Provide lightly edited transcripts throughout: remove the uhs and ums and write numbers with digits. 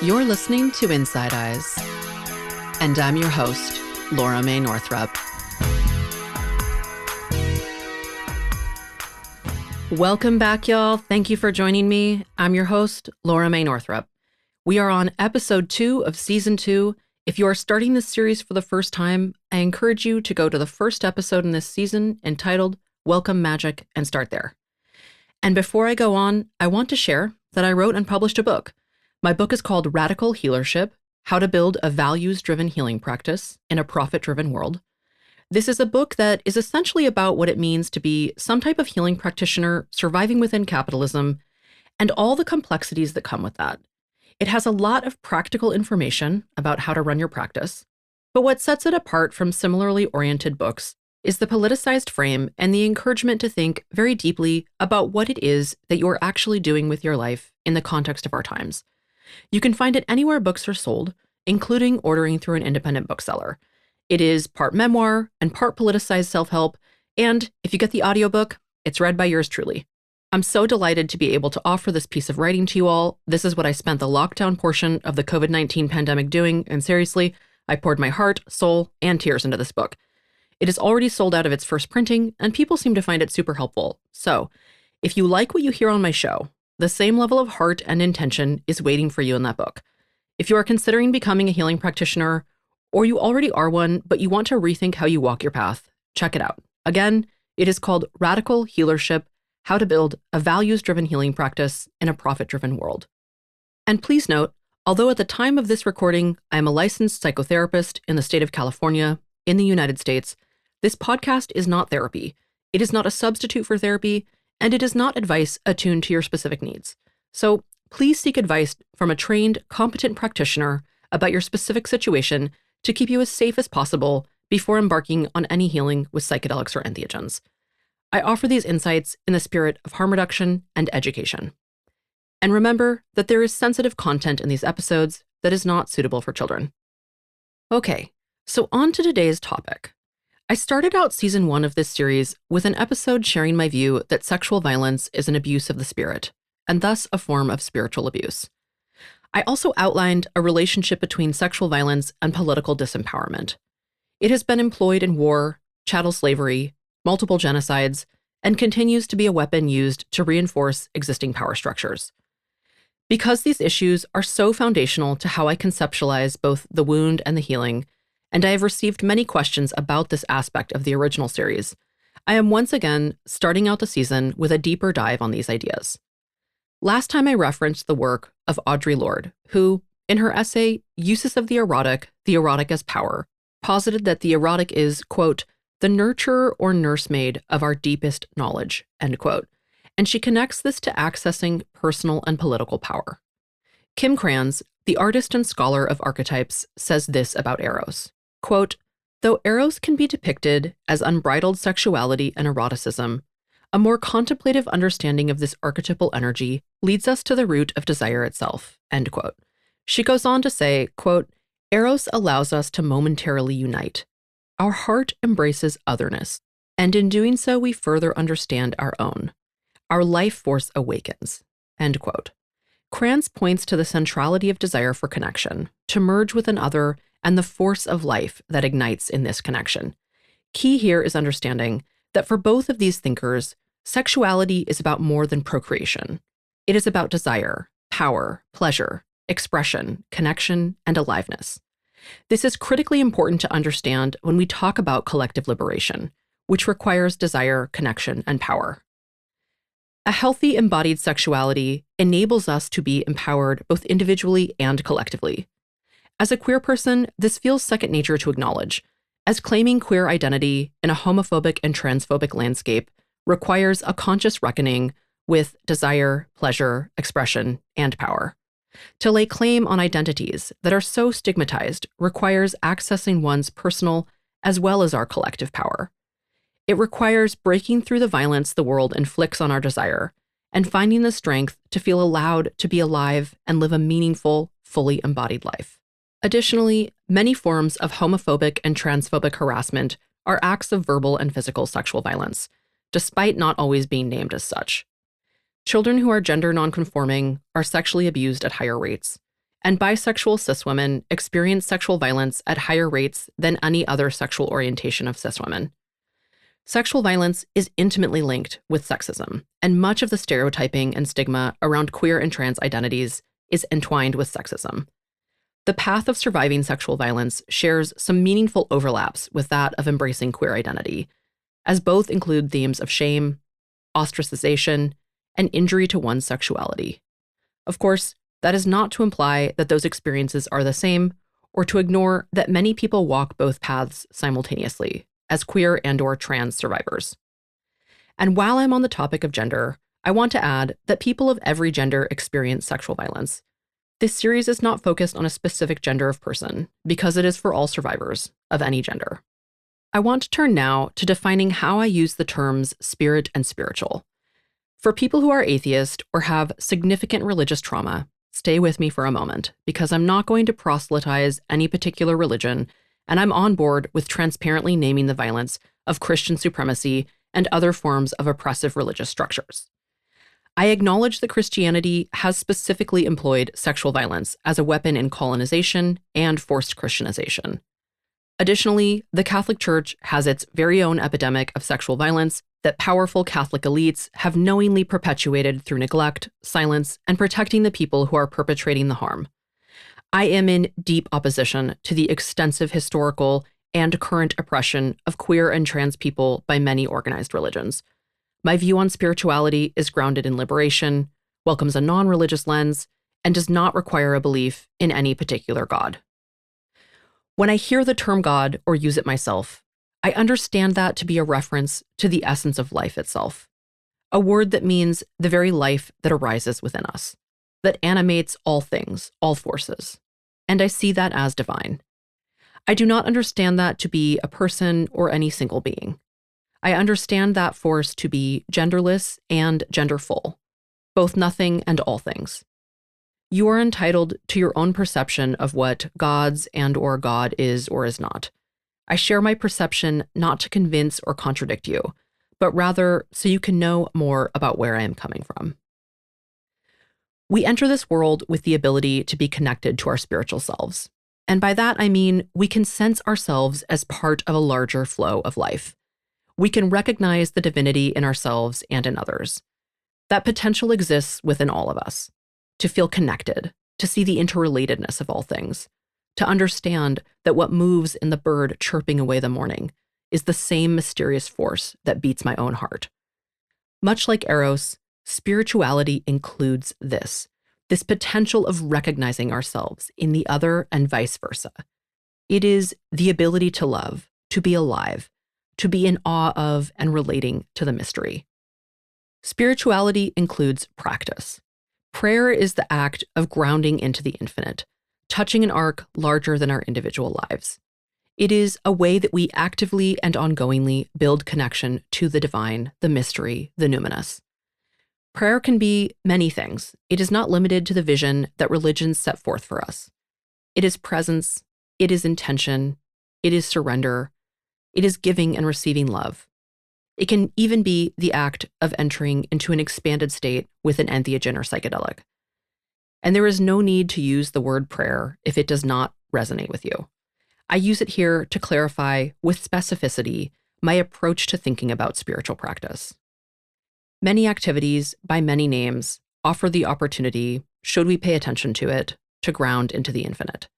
You're listening to Inside Eyes, and I'm your host, Laura Mae Northrup. Welcome back, y'all. Thank you for joining me. I'm your host, Laura Mae Northrup. We are on episode 2 of season 2. If you are starting this series for the first time, I encourage you to go to the first episode in this season entitled Welcome Magic and start there. And before I go on, I want to share that I wrote and published a book. My book is called Radical Healership: How to Build a Values-Driven Healing Practice in a Profit-Driven World. This is a book that is essentially about what it means to be some type of healing practitioner surviving within capitalism and all the complexities that come with that. It has a lot of practical information about how to run your practice, but what sets it apart from similarly oriented books is the politicized frame and the encouragement to think very deeply about what it is that you're actually doing with your life in the context of our times. You can find it anywhere books are sold, including ordering through an independent bookseller. It is part memoir and part politicized self-help, and if you get the audiobook, it's read by yours truly. I'm so delighted to be able to offer this piece of writing to you all. This is what I spent the lockdown portion of the COVID-19 pandemic doing, and seriously, I poured my heart, soul, and tears into this book. It is already sold out of its first printing, and people seem to find it super helpful. So, if you like what you hear on my show, the same level of heart and intention is waiting for you in that book. If you are considering becoming a healing practitioner, or you already are one, but you want to rethink how you walk your path, check it out. Again, it is called Radical Healership: How to Build a Values-Driven Healing Practice in a Profit-Driven World. And please note, although at the time of this recording, I am a licensed psychotherapist in the state of California, in the United States, this podcast is not therapy. It is not a substitute for therapy, and it is not advice attuned to your specific needs. So please seek advice from a trained, competent practitioner about your specific situation to keep you as safe as possible before embarking on any healing with psychedelics or entheogens. I offer these insights in the spirit of harm reduction and education. And remember that there is sensitive content in these episodes that is not suitable for children. Okay, so on to today's topic. I started out season 1 of this series with an episode sharing my view that sexual violence is an abuse of the spirit, and thus a form of spiritual abuse. I also outlined a relationship between sexual violence and political disempowerment. It has been employed in war, chattel slavery, multiple genocides, and continues to be a weapon used to reinforce existing power structures. Because these issues are so foundational to how I conceptualize both the wound and the healing, and I have received many questions about this aspect of the original series, I am once again starting out the season with a deeper dive on these ideas. Last time I referenced the work of Audre Lorde, who, in her essay, Uses of the Erotic as Power, posited that the erotic is, quote, the nurturer or nursemaid of our deepest knowledge, end quote, and she connects this to accessing personal and political power. Kim Krans, the artist and scholar of archetypes, says this about Eros, quote, though Eros can be depicted as unbridled sexuality and eroticism, a more contemplative understanding of this archetypal energy leads us to the root of desire itself, end quote. She goes on to say, quote, Eros allows us to momentarily unite. Our heart embraces otherness, and in doing so, we further understand our own. Our life force awakens, end quote. Krantz points to the centrality of desire for connection, to merge with another, and the force of life that ignites in this connection. Key here is understanding that for both of these thinkers, sexuality is about more than procreation. It is about desire, power, pleasure, expression, connection, and aliveness. This is critically important to understand when we talk about collective liberation, which requires desire, connection, and power. A healthy embodied sexuality enables us to be empowered both individually and collectively. As a queer person, this feels second nature to acknowledge, as claiming queer identity in a homophobic and transphobic landscape requires a conscious reckoning with desire, pleasure, expression, and power. To lay claim on identities that are so stigmatized requires accessing one's personal as well as our collective power. It requires breaking through the violence the world inflicts on our desire and finding the strength to feel allowed to be alive and live a meaningful, fully embodied life. Additionally, many forms of homophobic and transphobic harassment are acts of verbal and physical sexual violence, despite not always being named as such. Children who are gender nonconforming are sexually abused at higher rates, and bisexual cis women experience sexual violence at higher rates than any other sexual orientation of cis women. Sexual violence is intimately linked with sexism, and much of the stereotyping and stigma around queer and trans identities is entwined with sexism. The path of surviving sexual violence shares some meaningful overlaps with that of embracing queer identity, as both include themes of shame, ostracization, and injury to one's sexuality. Of course, that is not to imply that those experiences are the same, or to ignore that many people walk both paths simultaneously, as queer and/or trans survivors. And while I'm on the topic of gender, I want to add that people of every gender experience sexual violence. This series is not focused on a specific gender of person, because it is for all survivors of any gender. I want to turn now to defining how I use the terms spirit and spiritual. For people who are atheist or have significant religious trauma, stay with me for a moment, because I'm not going to proselytize any particular religion, and I'm on board with transparently naming the violence of Christian supremacy and other forms of oppressive religious structures. I acknowledge that Christianity has specifically employed sexual violence as a weapon in colonization and forced Christianization. Additionally, the Catholic Church has its very own epidemic of sexual violence that powerful Catholic elites have knowingly perpetuated through neglect, silence, and protecting the people who are perpetrating the harm. I am in deep opposition to the extensive historical and current oppression of queer and trans people by many organized religions. My view on spirituality is grounded in liberation, welcomes a non-religious lens, and does not require a belief in any particular God. When I hear the term God or use it myself, I understand that to be a reference to the essence of life itself, a word that means the very life that arises within us, that animates all things, all forces, and I see that as divine. I do not understand that to be a person or any single being. I understand that force to be genderless and genderful, both nothing and all things. You are entitled to your own perception of what gods and/or God is or is not. I share my perception not to convince or contradict you, but rather so you can know more about where I am coming from. We enter this world with the ability to be connected to our spiritual selves. And by that, I mean we can sense ourselves as part of a larger flow of life. We can recognize the divinity in ourselves and in others. That potential exists within all of us. To feel connected, to see the interrelatedness of all things, to understand that what moves in the bird chirping away the morning is the same mysterious force that beats my own heart. Much like Eros, spirituality includes this potential of recognizing ourselves in the other and vice versa. It is the ability to love, to be alive, to be in awe of and relating to the mystery. Spirituality includes practice. Prayer is the act of grounding into the infinite, touching an arc larger than our individual lives. It is a way that we actively and ongoingly build connection to the divine, the mystery, the numinous. Prayer can be many things. It is not limited to the vision that religions set forth for us. It is presence, it is intention, it is surrender, it is giving and receiving love. It can even be the act of entering into an expanded state with an entheogen or psychedelic. And there is no need to use the word prayer if it does not resonate with you. I use it here to clarify with specificity my approach to thinking about spiritual practice. Many activities, by many names, offer the opportunity, should we pay attention to it, to ground into the infinite.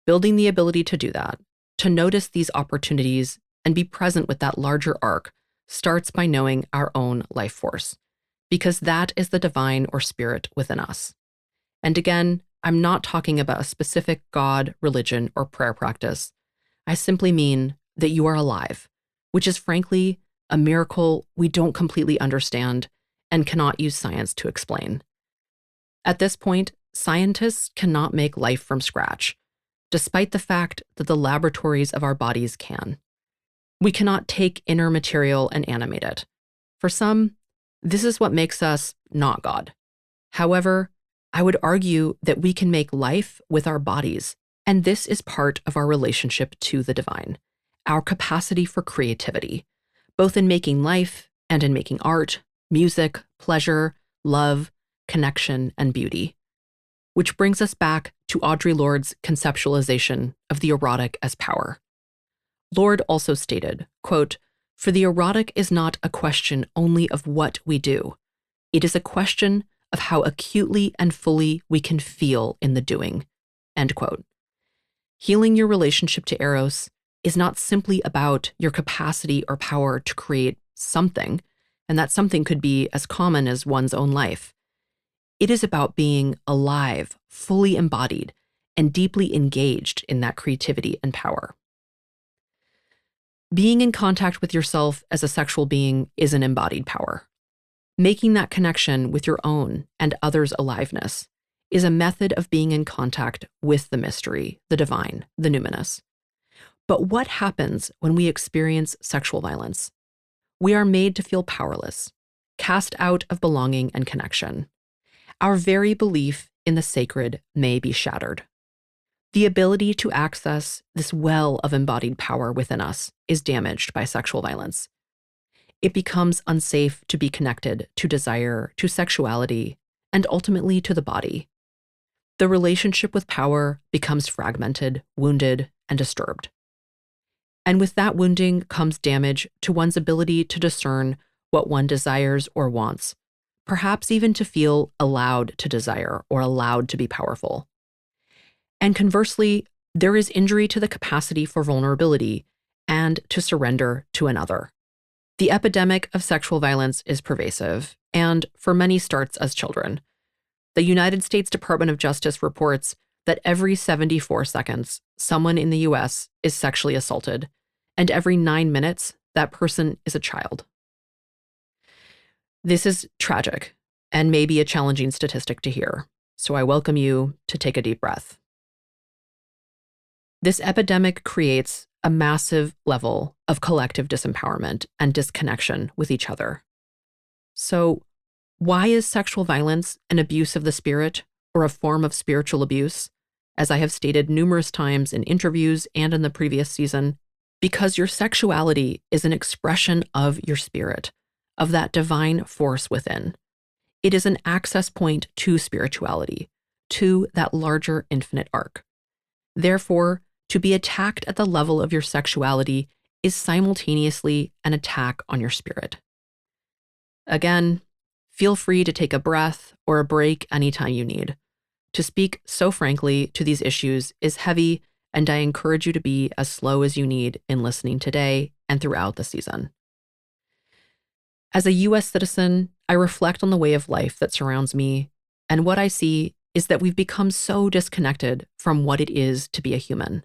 Building the ability to do that, to notice these opportunities and be present with that larger arc, starts by knowing our own life force, because that is the divine or spirit within us. And again, I'm not talking about a specific God, religion, or prayer practice. I simply mean that you are alive, which is frankly a miracle we don't completely understand and cannot use science to explain. At this point, scientists cannot make life from scratch, despite the fact that the laboratories of our bodies can. We cannot take inner material and animate it. For some, this is what makes us not God. However, I would argue that we can make life with our bodies, and this is part of our relationship to the divine, our capacity for creativity, both in making life and in making art, music, pleasure, love, connection, and beauty. which brings us back to Audre Lorde's conceptualization of the erotic as power. Lorde also stated, quote, "For the erotic is not a question only of what we do. It is a question of how acutely and fully we can feel in the doing." End quote. Healing your relationship to Eros is not simply about your capacity or power to create something, and that something could be as common as one's own life. It is about being alive, fully embodied, and deeply engaged in that creativity and power. Being in contact with yourself as a sexual being is an embodied power. Making that connection with your own and others' aliveness is a method of being in contact with the mystery, the divine, the numinous. But what happens when we experience sexual violence? We are made to feel powerless, cast out of belonging and connection. Our very belief in the sacred may be shattered. The ability to access this well of embodied power within us is damaged by sexual violence. It becomes unsafe to be connected to desire, to sexuality, and ultimately to the body. The relationship with power becomes fragmented, wounded, and disturbed. And with that wounding comes damage to one's ability to discern what one desires or wants, perhaps even to feel allowed to desire or allowed to be powerful. And conversely, there is injury to the capacity for vulnerability and to surrender to another. The epidemic of sexual violence is pervasive, and for many starts as children. The United States Department of Justice reports that every 74 seconds, someone in the US is sexually assaulted, and every 9 minutes, that person is a child. This is tragic and maybe a challenging statistic to hear, so I welcome you to take a deep breath. This epidemic creates a massive level of collective disempowerment and disconnection with each other. So, why is sexual violence an abuse of the spirit or a form of spiritual abuse? As I have stated numerous times in interviews and in the previous season, because your sexuality is an expression of your spirit, of that divine force within. It is an access point to spirituality, to that larger infinite arc. Therefore, to be attacked at the level of your sexuality is simultaneously an attack on your spirit. Again, feel free to take a breath or a break anytime you need. To speak so frankly to these issues is heavy, and I encourage you to be as slow as you need in listening today and throughout the season. As a US citizen, I reflect on the way of life that surrounds me, and what I see is that we've become so disconnected from what it is to be a human.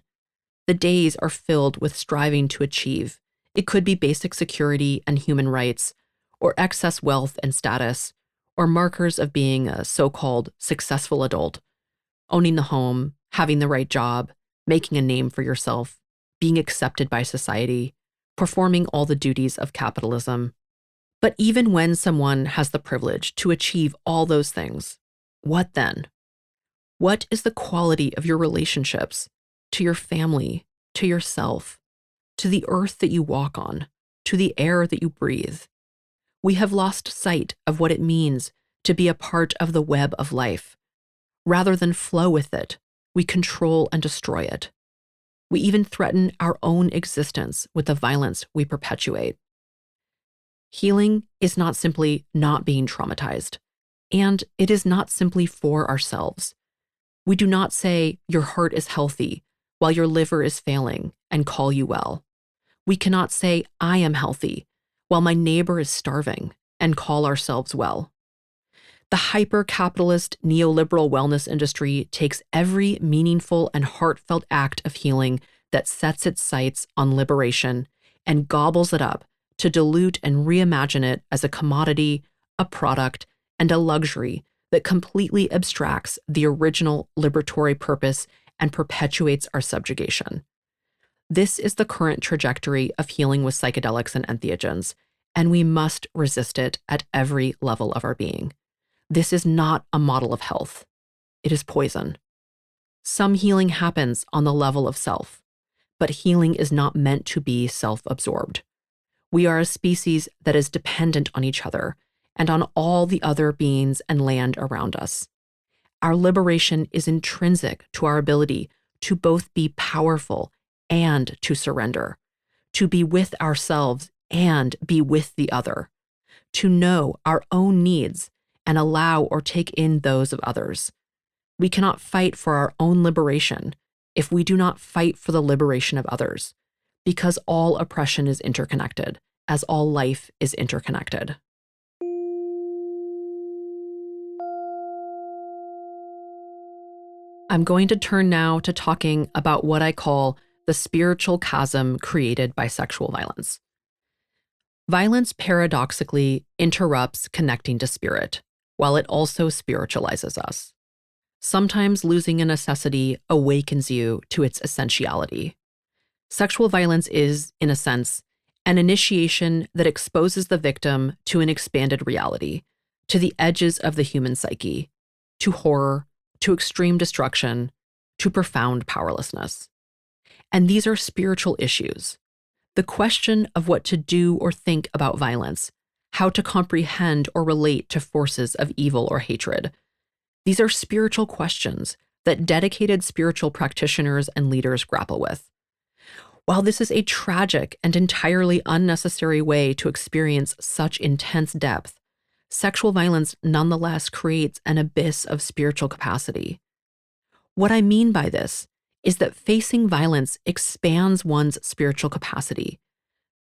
The days are filled with striving to achieve. It could be basic security and human rights, or excess wealth and status, or markers of being a so-called successful adult, owning the home, having the right job, making a name for yourself, being accepted by society, performing all the duties of capitalism. But even when someone has the privilege to achieve all those things, what then? What is the quality of your relationships to your family, to yourself, to the earth that you walk on, to the air that you breathe? We have lost sight of what it means to be a part of the web of life. Rather than flow with it, we control and destroy it. We even threaten our own existence with the violence we perpetuate. Healing is not simply not being traumatized, and it is not simply for ourselves. We do not say your heart is healthy while your liver is failing and call you well. We cannot say I am healthy while my neighbor is starving and call ourselves well. The hyper-capitalist neoliberal wellness industry takes every meaningful and heartfelt act of healing that sets its sights on liberation and gobbles it up to dilute and reimagine it as a commodity, a product, and a luxury that completely abstracts the original liberatory purpose and perpetuates our subjugation. This is the current trajectory of healing with psychedelics and entheogens, and we must resist it at every level of our being. This is not a model of health. It is poison. Some healing happens on the level of self, but healing is not meant to be self-absorbed. We are a species that is dependent on each other and on all the other beings and land around us. Our liberation is intrinsic to our ability to both be powerful and to surrender, to be with ourselves and be with the other, to know our own needs and allow or take in those of others. We cannot fight for our own liberation if we do not fight for the liberation of others, because all oppression is interconnected, as all life is interconnected. I'm going to turn now to talking about what I call the spiritual chasm created by sexual violence. Violence paradoxically interrupts connecting to spirit, while it also spiritualizes us. Sometimes losing a necessity awakens you to its essentiality. Sexual violence is, in a sense, an initiation that exposes the victim to an expanded reality, to the edges of the human psyche, to horror, to extreme destruction, to profound powerlessness. And these are spiritual issues. The question of what to do or think about violence, how to comprehend or relate to forces of evil or hatred. These are spiritual questions that dedicated spiritual practitioners and leaders grapple with. While this is a tragic and entirely unnecessary way to experience such intense depth, sexual violence nonetheless creates an abyss of spiritual capacity. What I mean by this is that facing violence expands one's spiritual capacity,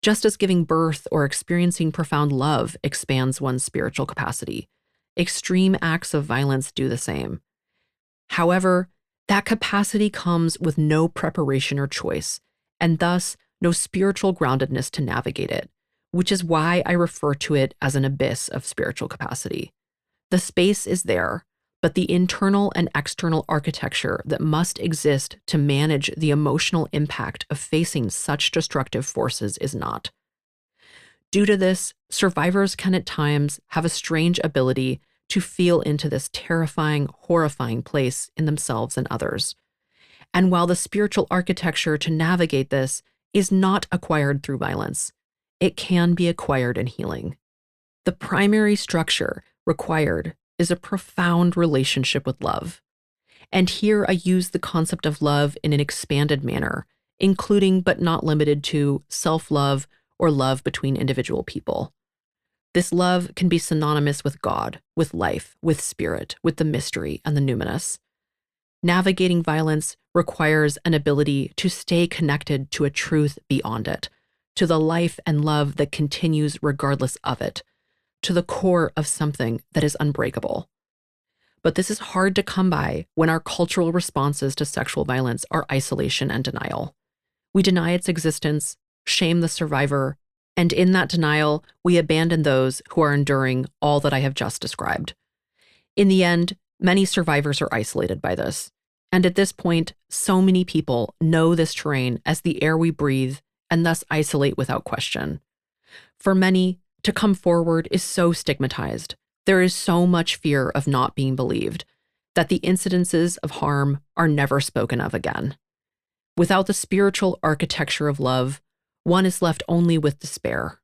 just as giving birth or experiencing profound love expands one's spiritual capacity. Extreme acts of violence do the same. However, that capacity comes with no preparation or choice, and thus no spiritual groundedness to navigate it, which is why I refer to it as an abyss of spiritual capacity. The space is there, but the internal and external architecture that must exist to manage the emotional impact of facing such destructive forces is not. Due to this, survivors can at times have a strange ability to feel into this terrifying, horrifying place in themselves and others. And while the spiritual architecture to navigate this is not acquired through violence, it can be acquired in healing. The primary structure required is a profound relationship with love. And here I use the concept of love in an expanded manner, including but not limited to self-love or love between individual people. This love can be synonymous with God, with life, with spirit, with the mystery and the numinous. Navigating violence requires an ability to stay connected to a truth beyond it, to the life and love that continues regardless of it, to the core of something that is unbreakable. But this is hard to come by when our cultural responses to sexual violence are isolation and denial. We deny its existence, shame the survivor, and in that denial, we abandon those who are enduring all that I have just described. In the end, many survivors are isolated by this. And at this point, so many people know this terrain as the air we breathe and thus isolate without question. For many, to come forward is so stigmatized. There is so much fear of not being believed that the incidences of harm are never spoken of again. Without the spiritual architecture of love, one is left only with despair,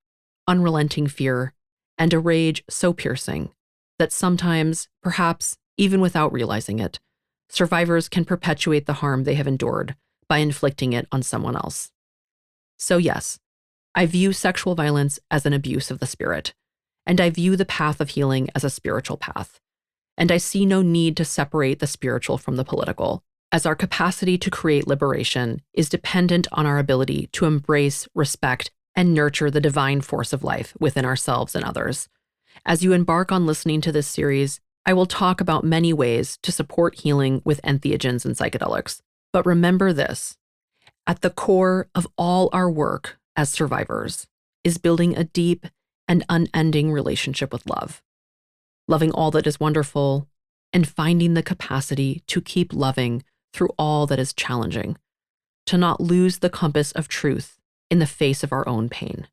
unrelenting fear, and a rage so piercing that sometimes, perhaps even without realizing it, survivors can perpetuate the harm they have endured by inflicting it on someone else. So yes, I view sexual violence as an abuse of the spirit, and I view the path of healing as a spiritual path. And I see no need to separate the spiritual from the political, as our capacity to create liberation is dependent on our ability to embrace, respect, and nurture the divine force of life within ourselves and others. As you embark on listening to this series, I will talk about many ways to support healing with entheogens and psychedelics. But remember this, at the core of all our work as survivors is building a deep and unending relationship with love, loving all that is wonderful, and finding the capacity to keep loving through all that is challenging, to not lose the compass of truth in the face of our own pain.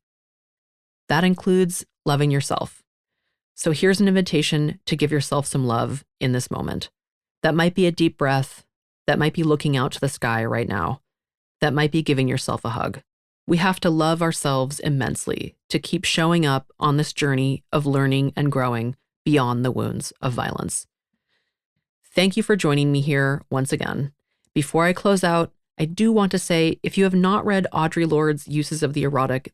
That includes loving yourself. So here's an invitation to give yourself some love in this moment. That might be a deep breath. That might be looking out to the sky right now. That might be giving yourself a hug. We have to love ourselves immensely to keep showing up on this journey of learning and growing beyond the wounds of violence. Thank you for joining me here once again. Before I close out, I do want to say, if you have not read Audre Lorde's Uses of the Erotic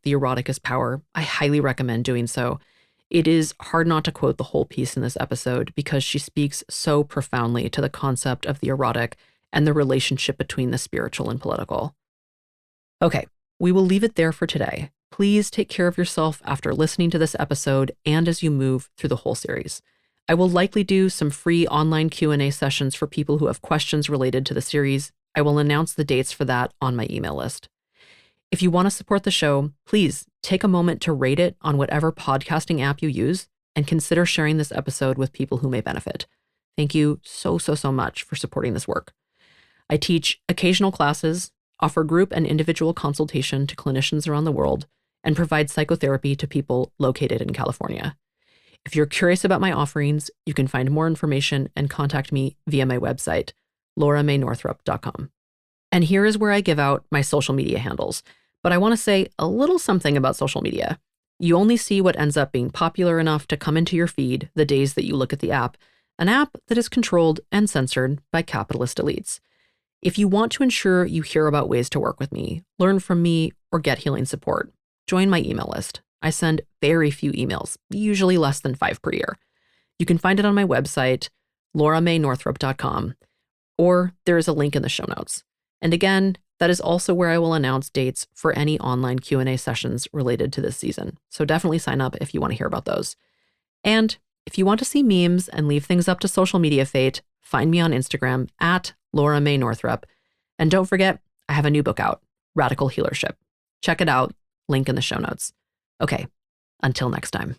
is Power, I highly recommend doing so. It is hard not to quote the whole piece in this episode because she speaks so profoundly to the concept of the erotic and the relationship between the spiritual and political. Okay, we will leave it there for today. Please take care of yourself after listening to this episode and as you move through the whole series. I will likely do some free online Q&A sessions for people who have questions related to the series. I will announce the dates for that on my email list. If you want to support the show, please take a moment to rate it on whatever podcasting app you use and consider sharing this episode with people who may benefit. Thank you so much for supporting this work. I teach occasional classes, offer group and individual consultation to clinicians around the world, and provide psychotherapy to people located in California. If you're curious about my offerings, you can find more information and contact me via my website, lauramainorthrup.com. And here is where I give out my social media handles. But I want to say a little something about social media. You only see what ends up being popular enough to come into your feed the days that you look at the app, an app that is controlled and censored by capitalist elites. If you want to ensure you hear about ways to work with me, learn from me, or get healing support, join my email list. I send very few emails, usually less than 5 per year. You can find it on my website, lauramainorthrup.com, or there is a link in the show notes. And again, that is also where I will announce dates for any online Q&A sessions related to this season. So definitely sign up if you want to hear about those. And if you want to see memes and leave things up to social media fate, find me on Instagram at lauramainorthrup. And don't forget, I have a new book out, Radical Healership. Check it out, link in the show notes. Okay, until next time.